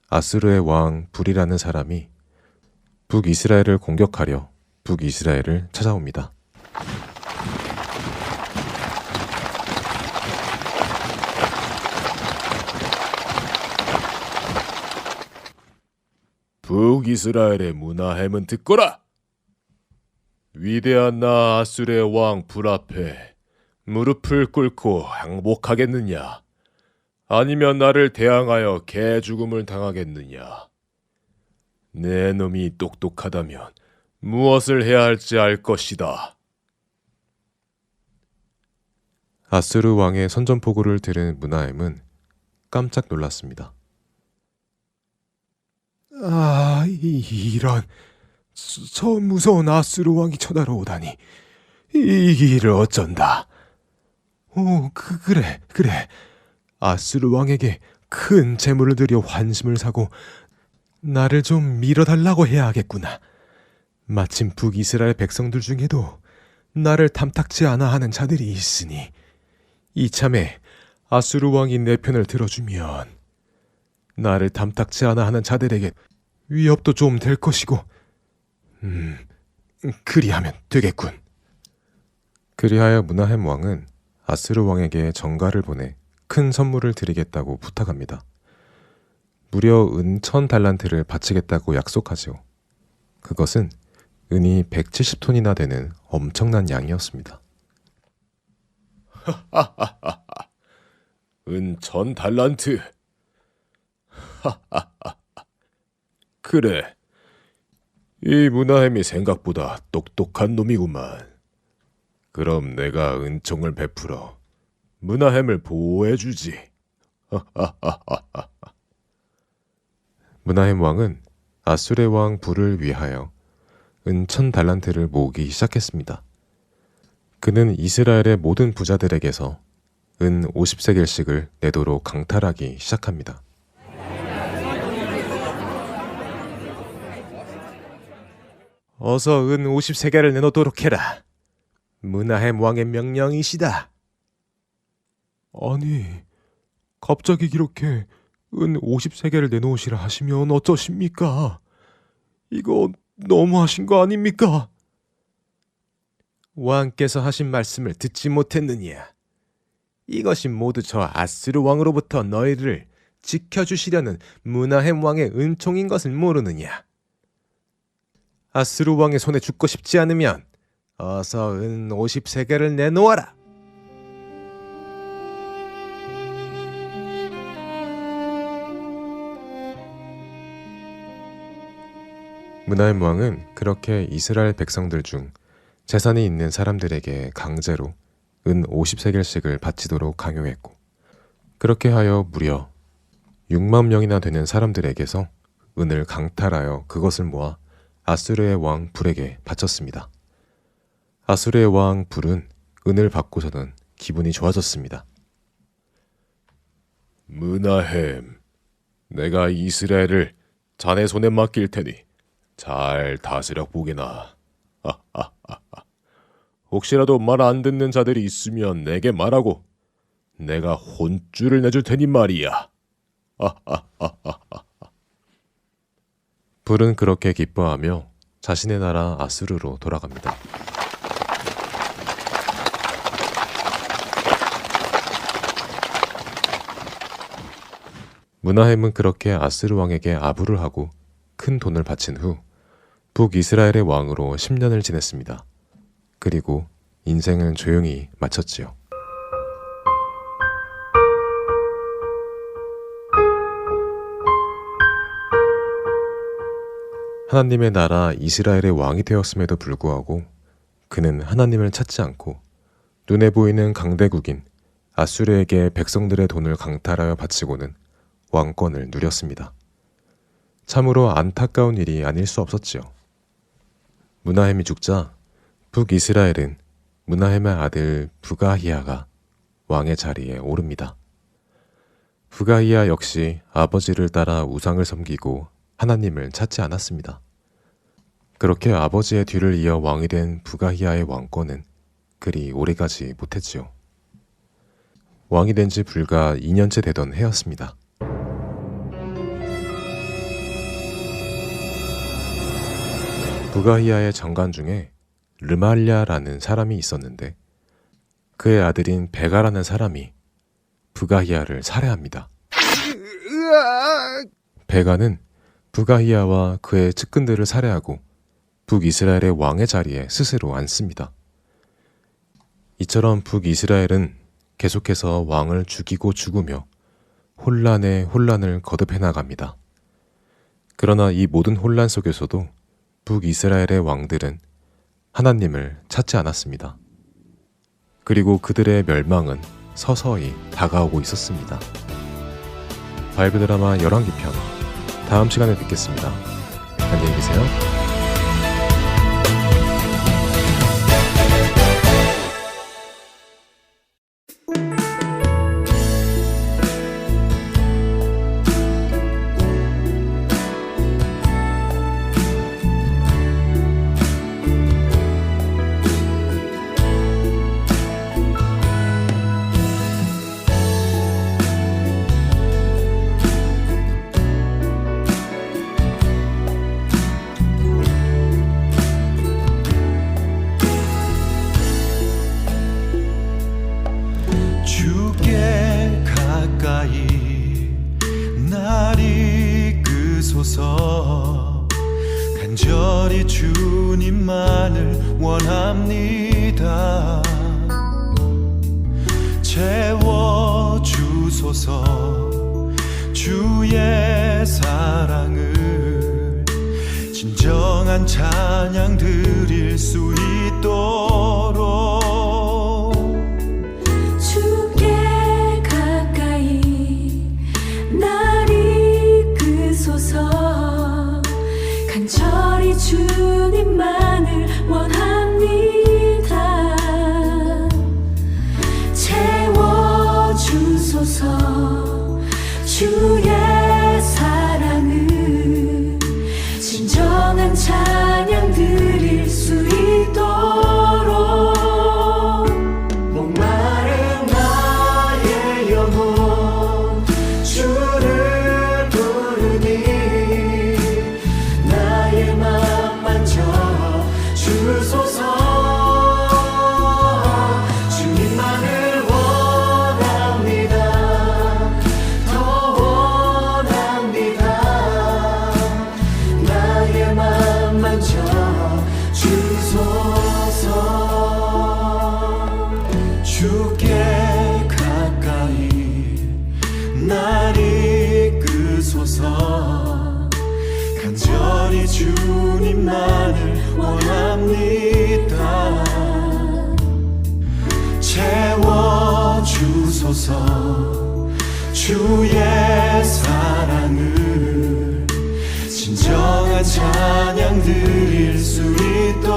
아수르의 왕 불이라는 사람이 북이스라엘을 공격하려 북이스라엘을 찾아옵니다. 북이스라엘의 므나헴은 듣거라! 위대한 나 아수르의 왕 불 앞에 무릎을 꿇고 항복하겠느냐? 아니면 나를 대항하여 개죽음을 당하겠느냐? 내 놈이 똑똑하다면 무엇을 해야 할지 알 것이다. 아수르 왕의 선전포고를 들은 므나헴은 깜짝 놀랐습니다. 이런... 저 무서운 아수르 왕이 쳐다로 오다니. 이 일을 어쩐다. 그래. 아수르 왕에게 큰 재물을 들여 환심을 사고 나를 좀 밀어달라고 해야 하겠구나. 마침 북이스라엘 백성들 중에도 나를 탐탁지 않아 하는 자들이 있으니 이참에 아수르 왕이 내 편을 들어주면 나를 탐탁지 않아 하는 자들에게 위협도 좀 될 것이고 그리하면 되겠군. 그리하여 므나헴 왕은 아수르 왕에게 전가를 보내 큰 선물을 드리겠다고 부탁합니다. 무려 은 1000달란트를 바치겠다고 약속하죠. 그것은 은이 170톤이나 되는 엄청난 양이었습니다. 은 1000달란트. 그래. 이 므나헴이 생각보다 똑똑한 놈이구만. 그럼 내가 은총을 베풀어 므나헴을 보호해주지. 므나헴 왕은 아수르의 왕 불을 위하여 은 1000달란트를 모으기 시작했습니다. 그는 이스라엘의 모든 부자들에게서 은 50세겔씩을 내도록 강탈하기 시작합니다. 어서 은 50세겔을 내놓도록 해라. 므나헴 왕의 명령이시다. 아니, 갑자기 이렇게 은 50세겔을 내놓으시라 하시면 어쩌십니까? 이거 너무하신 거 아닙니까? 왕께서 하신 말씀을 듣지 못했느냐? 이것이 모두 저 아스루 왕으로부터 너희를 지켜주시려는 므나헴 왕의 은총인 것을 모르느냐? 아스루 왕의 손에 죽고 싶지 않으면 어서 은 50세겔을 내놓아라. 므나헴 왕은 그렇게 이스라엘 백성들 중 재산이 있는 사람들에게 강제로 은 50세겔씩을 바치도록 강요했고, 그렇게 하여 무려 6만 명이나 되는 사람들에게서 은을 강탈하여 그것을 모아 아수르의 왕 불에게 바쳤습니다. 아수르의 왕 불은 은을 받고서는 기분이 좋아졌습니다. 므나헴, 내가 이스라엘을 자네 손에 맡길 테니 잘 다스려 보게나. 혹시라도 말 안 듣는 자들이 있으면 내게 말하고 내가 혼쭐을 내줄 테니 말이야. 불은 그렇게 기뻐하며 자신의 나라 아수르로 돌아갑니다. 므나헴은 그렇게 아스루 왕에게 아부를 하고 큰 돈을 바친 후 북이스라엘의 왕으로 10년을 지냈습니다. 그리고 인생은 조용히 마쳤지요. 하나님의 나라 이스라엘의 왕이 되었음에도 불구하고 그는 하나님을 찾지 않고 눈에 보이는 강대국인 아수르에게 백성들의 돈을 강탈하여 바치고는 왕권을 누렸습니다. 참으로 안타까운 일이 아닐 수 없었지요. 므나헴이 죽자 북이스라엘은 므나헴의 아들 부가히야가 왕의 자리에 오릅니다. 부가히야 역시 아버지를 따라 우상을 섬기고 하나님을 찾지 않았습니다. 그렇게 아버지의 뒤를 이어 왕이 된 부가히야의 왕권은 그리 오래가지 못했지요. 왕이 된 지 불과 2년째 되던 해였습니다. 부가히야의 장관 중에 르말랴라는 사람이 있었는데 그의 아들인 베가라는 사람이 부가히야를 살해합니다. 베가는 부가히야와 그의 측근들을 살해하고 북이스라엘의 왕의 자리에 스스로 앉습니다. 이처럼 북이스라엘은 계속해서 왕을 죽이고 죽으며 혼란에 혼란을 거듭해 나갑니다. 그러나 이 모든 혼란 속에서도 북이스라엘의 왕들은 하나님을 찾지 않았습니다. 그리고 그들의 멸망은 서서히 다가오고 있었습니다. 바이블 드라마 열왕기 편, 다음 시간에 뵙겠습니다. 안녕히 계세요. 주께 가까이 날 이끄소서. 간절히 주님만을 원합니다. 채워주소서. 주의 사랑을 진정한 찬양 드릴 수 있도록 주께 가까이 날 이끄소서. 간절히 주님만을 원합니다. 채워주소서. 주의 사랑을 진정한 찬양 들 주님만을 원합니다. 채워주소서 주의 사랑을 진정한 찬양 드릴 수 있도록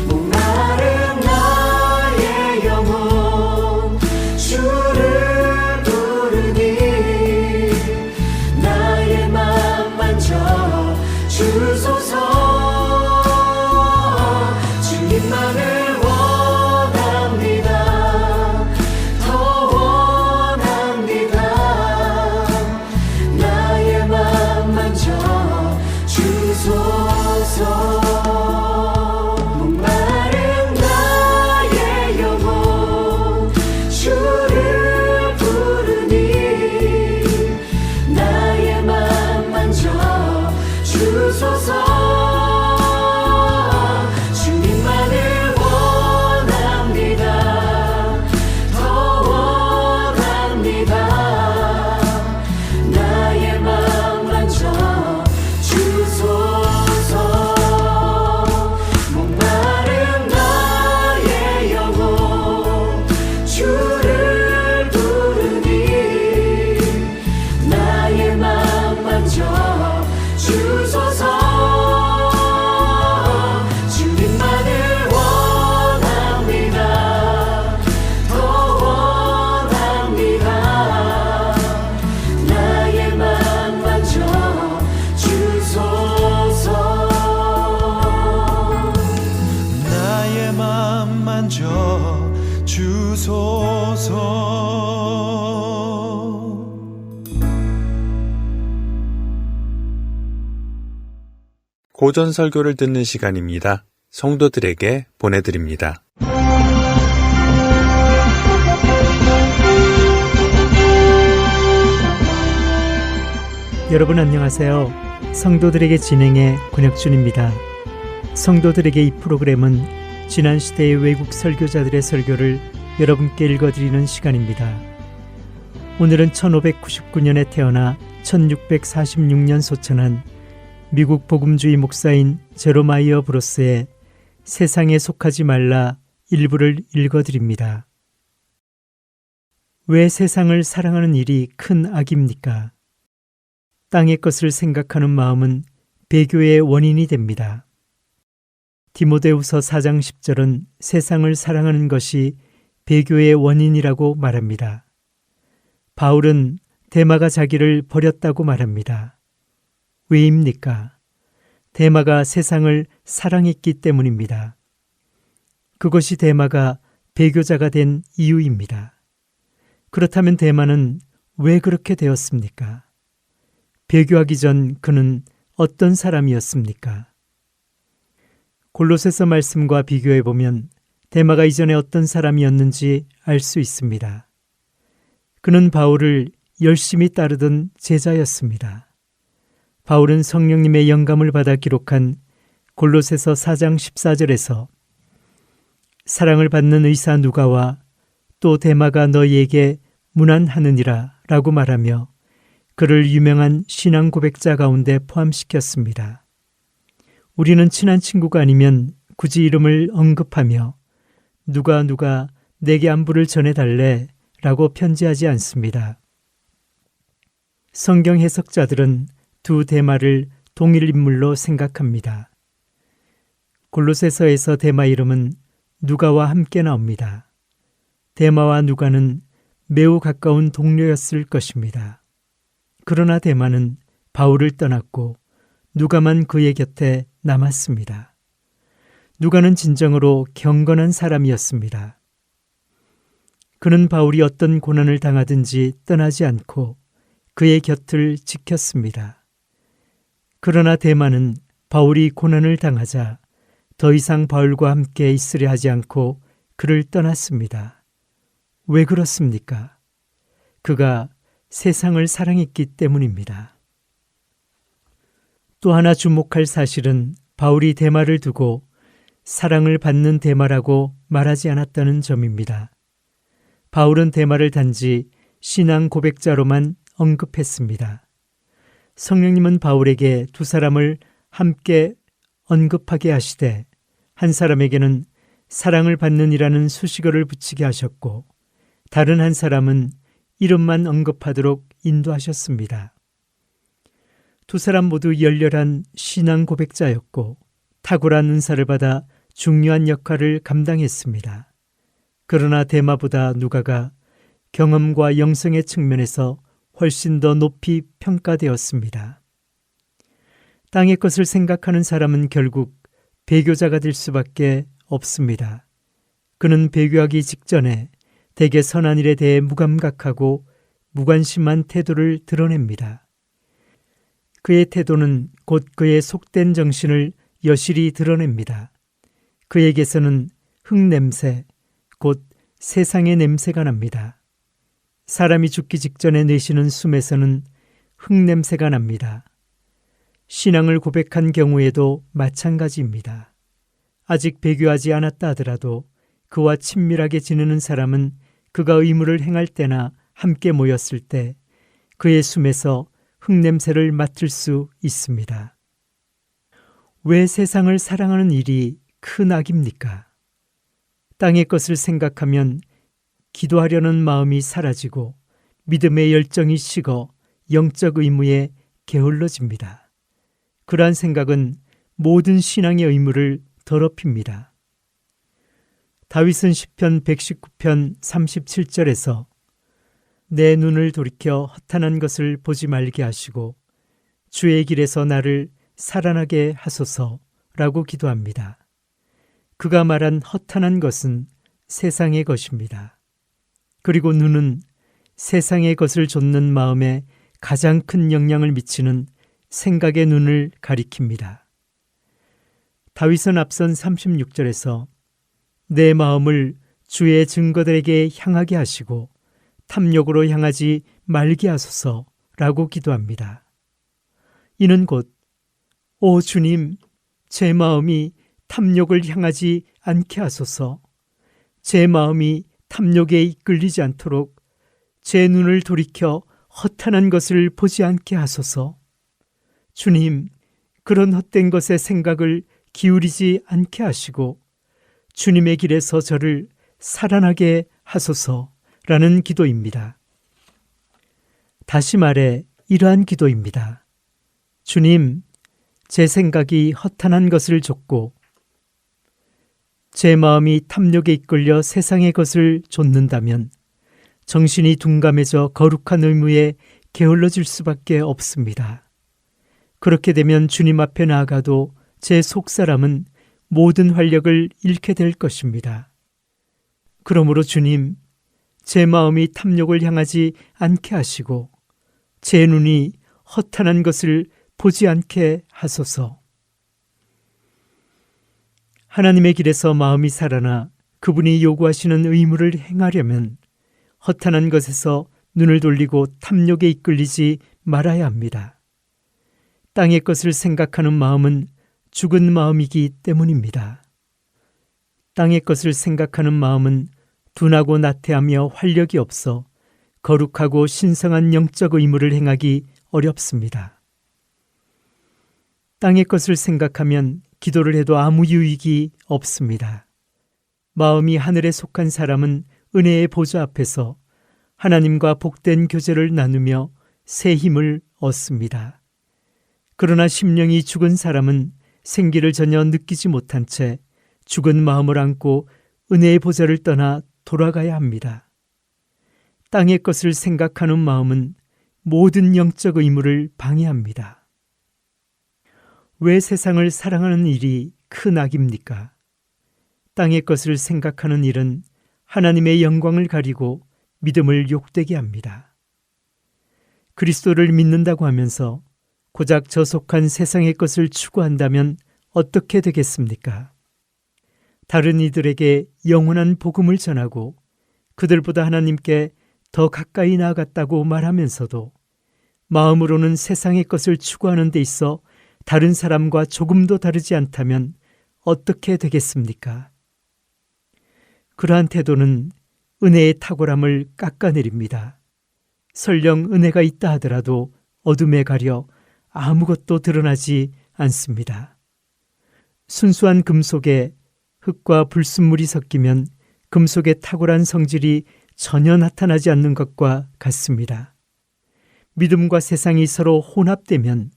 목마른 나의 영혼 주를 부르니 나의 맘 만져 주소서. 주님만을 원합니다. 더 원합니다. 나의 맘 만져 주소서. 목마른 나의 영혼 주를 부르니 나의 맘 만져 주소서. 주님만을 원합니다. 더 원합니다. 나의 맘 만져 주소서. 목마른 나의 영혼 주를 부르니 나의 맘 만져 주소서. 주님만을 원합니다. 더 원합니다. 나의 맘 만져 주소서. 나의 맘 만져 주소서. 고전 설교를 듣는 시간입니다. 성도들에게 보내드립니다. 여러분 안녕하세요. 성도들에게 진행의 권혁준입니다. 성도들에게 이 프로그램은 지난 시대의 외국 설교자들의 설교를 여러분께 읽어드리는 시간입니다. 오늘은 1599년에 태어나 1646년 소천한 미국 복음주의 목사인 제로마이어 브로스의 세상에 속하지 말라 일부를 읽어드립니다. 왜 세상을 사랑하는 일이 큰 악입니까? 땅의 것을 생각하는 마음은 배교의 원인이 됩니다. 디모데후서 4장 10절은 세상을 사랑하는 것이 배교의 원인이라고 말합니다. 바울은 데마가 자기를 버렸다고 말합니다. 왜입니까? 데마가 세상을 사랑했기 때문입니다. 그것이 데마가 배교자가 된 이유입니다. 그렇다면 데마는 왜 그렇게 되었습니까? 배교하기 전 그는 어떤 사람이었습니까? 골로새서 말씀과 비교해 보면 데마가 이전에 어떤 사람이었는지 알 수 있습니다. 그는 바울을 열심히 따르던 제자였습니다. 바울은 성령님의 영감을 받아 기록한 골로새서 4장 14절에서 사랑을 받는 의사 누가와 또 데마가 너희에게 문안하느니라 라고 말하며 그를 유명한 신앙 고백자 가운데 포함시켰습니다. 우리는 친한 친구가 아니면 굳이 이름을 언급하며 누가 내게 안부를 전해달래 라고 편지하지 않습니다. 성경 해석자들은 두 데마를 동일 인물로 생각합니다. 골로새서에서 데마 이름은 누가와 함께 나옵니다. 데마와 누가는 매우 가까운 동료였을 것입니다. 그러나 데마는 바울을 떠났고 누가만 그의 곁에 남았습니다. 누가는 진정으로 경건한 사람이었습니다. 그는 바울이 어떤 고난을 당하든지 떠나지 않고 그의 곁을 지켰습니다. 그러나 데마는 바울이 고난을 당하자 더 이상 바울과 함께 있으려 하지 않고 그를 떠났습니다. 왜 그렇습니까? 그가 세상을 사랑했기 때문입니다. 또 하나 주목할 사실은 바울이 데마를 두고 사랑을 받는 데마라고 말하지 않았다는 점입니다. 바울은 데마를 단지 신앙 고백자로만 언급했습니다. 성령님은 바울에게 두 사람을 함께 언급하게 하시되 한 사람에게는 사랑을 받는이라는 수식어를 붙이게 하셨고 다른 한 사람은 이름만 언급하도록 인도하셨습니다. 두 사람 모두 열렬한 신앙 고백자였고 탁월한 은사를 받아 중요한 역할을 감당했습니다. 그러나 데마보다 누가가 경험과 영성의 측면에서 훨씬 더 높이 평가되었습니다. 땅의 것을 생각하는 사람은 결국 배교자가 될 수밖에 없습니다. 그는 배교하기 직전에 대개 선한 일에 대해 무감각하고 무관심한 태도를 드러냅니다. 그의 태도는 곧 그의 속된 정신을 여실히 드러냅니다. 그에게서는 흙냄새, 곧 세상의 냄새가 납니다. 사람이 죽기 직전에 내쉬는 숨에서는 흙냄새가 납니다. 신앙을 고백한 경우에도 마찬가지입니다. 아직 배교하지 않았다 하더라도 그와 친밀하게 지내는 사람은 그가 의무를 행할 때나 함께 모였을 때 그의 숨에서 흙냄새를 맡을 수 있습니다. 왜 세상을 사랑하는 일이 큰 악입니까? 땅의 것을 생각하면 기도하려는 마음이 사라지고 믿음의 열정이 식어 영적 의무에 게을러집니다. 그러한 생각은 모든 신앙의 의무를 더럽힙니다. 다윗은 시편 119편 37절에서 내 눈을 돌이켜 허탄한 것을 보지 말게 하시고 주의 길에서 나를 살아나게 하소서라고 기도합니다. 그가 말한 허탄한 것은 세상의 것입니다. 그리고 눈은 세상의 것을 좇는 마음에 가장 큰 영향을 미치는 생각의 눈을 가리킵니다. 다윗은 앞선 36절에서 내 마음을 주의 증거들에게 향하게 하시고 탐욕으로 향하지 말게 하소서라고 기도합니다. 이는 곧 오 주님, 제 마음이 탐욕을 향하지 않게 하소서, 제 마음이 탐욕에 이끌리지 않도록 제 눈을 돌이켜 허탄한 것을 보지 않게 하소서. 주님, 그런 헛된 것에 생각을 기울이지 않게 하시고 주님의 길에서 저를 살아나게 하소서라는 기도입니다. 다시 말해 이러한 기도입니다. 주님, 제 생각이 허탄한 것을 좇고 제 마음이 탐욕에 이끌려 세상의 것을 좇는다면 정신이 둔감해져 거룩한 의무에 게을러질 수밖에 없습니다. 그렇게 되면 주님 앞에 나아가도 제 속사람은 모든 활력을 잃게 될 것입니다. 그러므로 주님, 제 마음이 탐욕을 향하지 않게 하시고 제 눈이 허탄한 것을 보지 않게 하소서. 하나님의 길에서 마음이 살아나 그분이 요구하시는 의무를 행하려면 허탄한 것에서 눈을 돌리고 탐욕에 이끌리지 말아야 합니다. 땅의 것을 생각하는 마음은 죽은 마음이기 때문입니다. 땅의 것을 생각하는 마음은 둔하고 나태하며 활력이 없어 거룩하고 신성한 영적 의무를 행하기 어렵습니다. 땅의 것을 생각하면 기도를 해도 아무 유익이 없습니다. 마음이 하늘에 속한 사람은 은혜의 보좌 앞에서 하나님과 복된 교제를 나누며 새 힘을 얻습니다. 그러나 심령이 죽은 사람은 생기를 전혀 느끼지 못한 채 죽은 마음을 안고 은혜의 보좌를 떠나 돌아가야 합니다. 땅의 것을 생각하는 마음은 모든 영적 의무를 방해합니다. 왜 세상을 사랑하는 일이 큰 악입니까? 땅의 것을 생각하는 일은 하나님의 영광을 가리고 믿음을 욕되게 합니다. 그리스도를 믿는다고 하면서 고작 저속한 세상의 것을 추구한다면 어떻게 되겠습니까? 다른 이들에게 영원한 복음을 전하고 그들보다 하나님께 더 가까이 나아갔다고 말하면서도 마음으로는 세상의 것을 추구하는 데 있어 다른 사람과 조금도 다르지 않다면 어떻게 되겠습니까? 그러한 태도는 은혜의 탁월함을 깎아내립니다. 설령 은혜가 있다 하더라도 어둠에 가려 아무것도 드러나지 않습니다. 순수한 금속에 흙과 불순물이 섞이면 금속의 탁월한 성질이 전혀 나타나지 않는 것과 같습니다. 믿음과 세상이 서로 혼합되면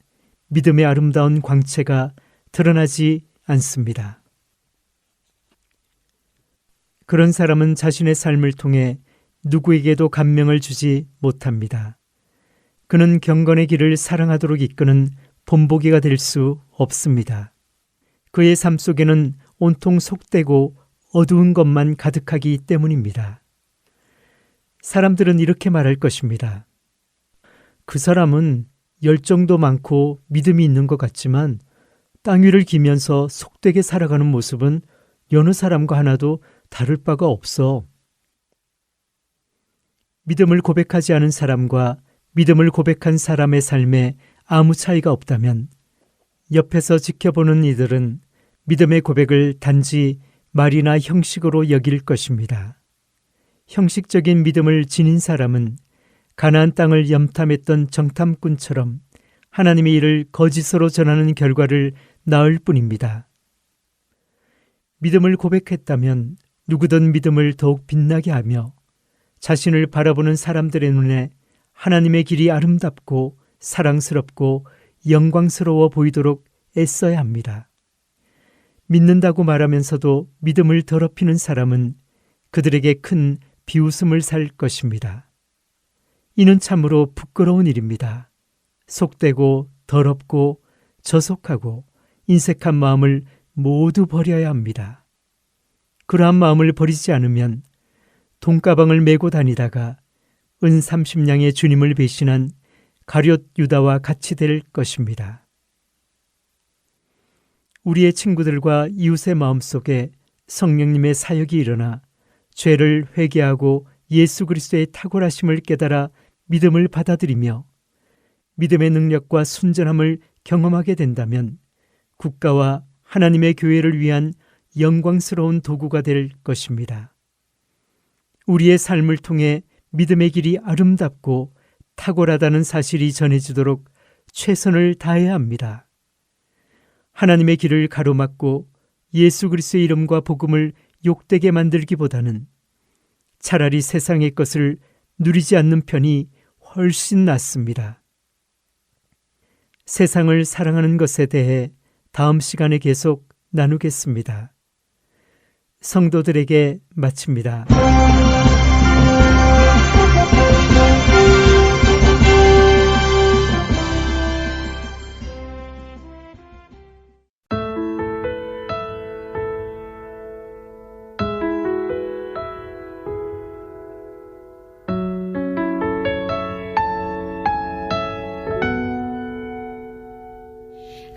믿음의 아름다운 광채가 드러나지 않습니다. 그런 사람은 자신의 삶을 통해 누구에게도 감명을 주지 못합니다. 그는 경건의 길을 사랑하도록 이끄는 본보기가 될 수 없습니다. 그의 삶 속에는 온통 속되고 어두운 것만 가득하기 때문입니다. 사람들은 이렇게 말할 것입니다. 그 사람은 열정도 많고 믿음이 있는 것 같지만 땅 위를 기면서 속되게 살아가는 모습은 여느 사람과 하나도 다를 바가 없어. 믿음을 고백하지 않은 사람과 믿음을 고백한 사람의 삶에 아무 차이가 없다면 옆에서 지켜보는 이들은 믿음의 고백을 단지 말이나 형식으로 여길 것입니다. 형식적인 믿음을 지닌 사람은 가나안 땅을 염탐했던 정탐꾼처럼 하나님의 일을 거짓으로 전하는 결과를 낳을 뿐입니다. 믿음을 고백했다면 누구든 믿음을 더욱 빛나게 하며 자신을 바라보는 사람들의 눈에 하나님의 길이 아름답고 사랑스럽고 영광스러워 보이도록 애써야 합니다. 믿는다고 말하면서도 믿음을 더럽히는 사람은 그들에게 큰 비웃음을 살 것입니다. 이는 참으로 부끄러운 일입니다. 속되고 더럽고 저속하고 인색한 마음을 모두 버려야 합니다. 그러한 마음을 버리지 않으면 돈가방을 메고 다니다가 은 30냥의 주님을 배신한 가룟 유다와 같이 될 것입니다. 우리의 친구들과 이웃의 마음속에 성령님의 사역이 일어나 죄를 회개하고 예수 그리스도의 탁월하심을 깨달아 믿음을 받아들이며 믿음의 능력과 순전함을 경험하게 된다면 국가와 하나님의 교회를 위한 영광스러운 도구가 될 것입니다. 우리의 삶을 통해 믿음의 길이 아름답고 탁월하다는 사실이 전해지도록 최선을 다해야 합니다. 하나님의 길을 가로막고 예수 그리스도의 이름과 복음을 욕되게 만들기보다는 차라리 세상의 것을 누리지 않는 편이 훨씬 낫습니다. 세상을 사랑하는 것에 대해 다음 시간에 계속 나누겠습니다. 성도들에게 마칩니다.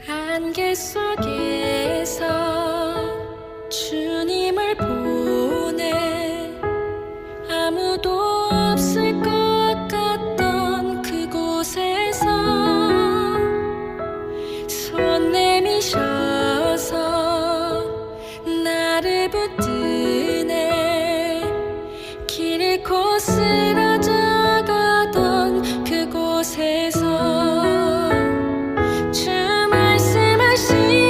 안개 속에서 주님을 보내 아무도 없을 것 같던 그곳에서 손 내미셔서 나를 붙드네 길 잃고 쓰러져가던 그곳에서 주 말씀하시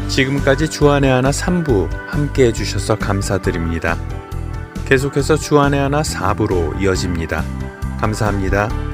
지금까지 주안의 하나 3부 함께 해주셔서 감사드립니다. 계속해서 주안의 하나 4부로 이어집니다. 감사합니다.